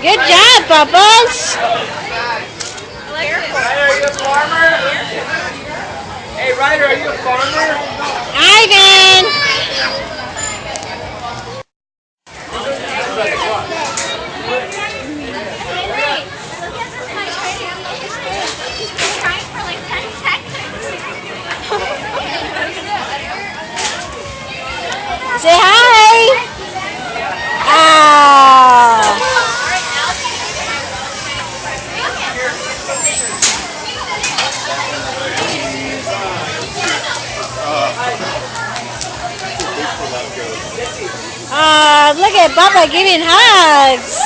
Good job, Bubbles. Ryder, are you a farmer? Hey, Ryder, are you a farmer? Ivan. Say hi. Ah. Look at Bubba giving hugs.